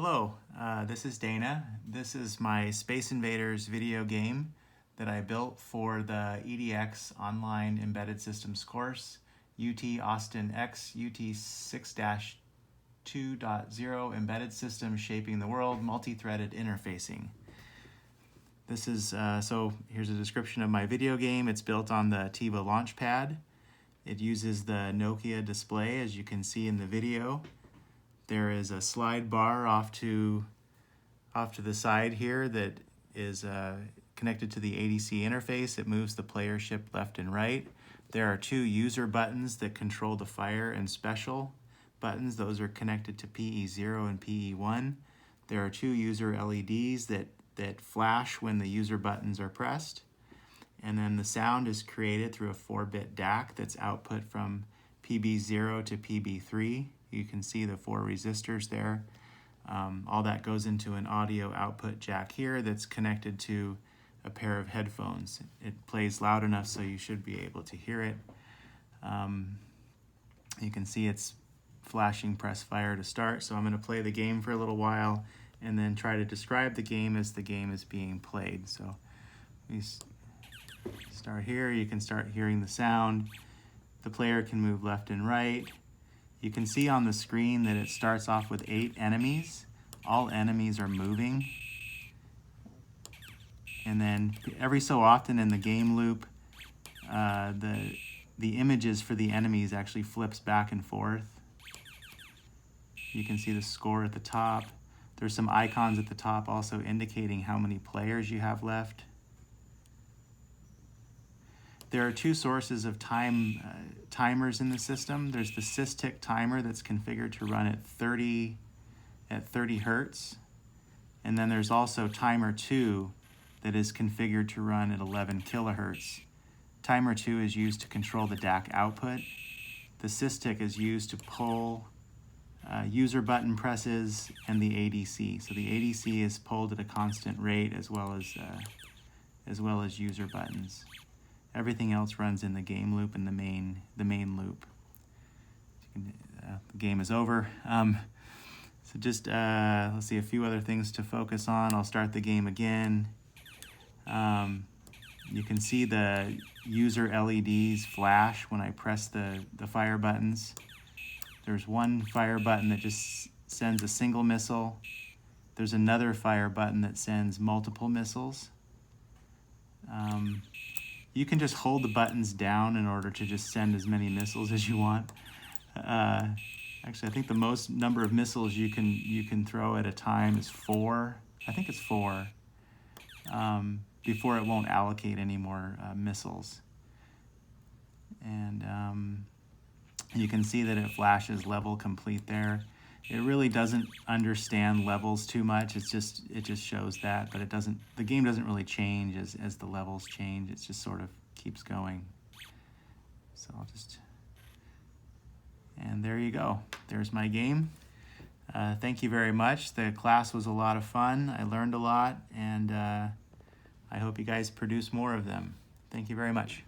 Hello, this is Dana. This is my Space Invaders video game that I built for the EDX Online Embedded Systems course, UT.6.20x, UT.6.20 Embedded Systems Shaping the World, Multi-Threaded Interfacing. This is, so here's a description of my video game. It's built on the Tiva Launchpad. It uses the Nokia display, as you can see in the video. There is a slide bar off to the side here that is connected to the ADC interface. It moves the player ship left and right. There are two user buttons that control the fire and special buttons. Those are connected to PE0 and PE1. There are two user LEDs that flash when the user buttons are pressed. And then the sound is created through a 4-bit DAC that's output from PB0 to PB3. You can see the 4 resistors there. All that goes into an audio output jack here that's connected to a pair of headphones. It plays loud enough so you should be able to hear it. You can see it's flashing press fire to start, so I'm going to play the game for a little while and then try to describe the game as the game is being played. So we start here. You can start hearing the sound. The player can move left and right. You can see on the screen that it starts off with 8 enemies. All enemies are moving. And then every so often in the game loop, the images for the enemies actually flips back and forth. You can see the score at the top. There's some icons at the top also indicating how many players you have left. There are 2 sources of timers in the system. There's the SysTick timer that's configured to run at 30 hertz. And then there's also timer 2 that is configured to run at 11 kilohertz. Timer 2 is used to control the DAC output. The SysTick is used to pull user button presses and the ADC. So the ADC is pulled at a constant rate as well as user buttons. Everything else runs in the game loop and the main loop. The game is over. So just let's see, a few other things to focus on. I'll start the game again. You can see the user LEDs flash when I press the fire buttons. There's one fire button that just sends a single missile. There's another fire button that sends multiple missiles. You can just hold the buttons down in order to just send as many missiles as you want. Actually, I think the most number of missiles you can throw at a time is 4. I think it's 4. Before it won't allocate any more missiles. And you can see that it flashes level complete there. It really doesn't understand levels too much. It just shows that, but the game doesn't really change as the levels change. It just sort of keeps going. So and there you go. There's my game. Thank you very much. The class was a lot of fun. I learned a lot, and I hope you guys produce more of them. Thank you very much.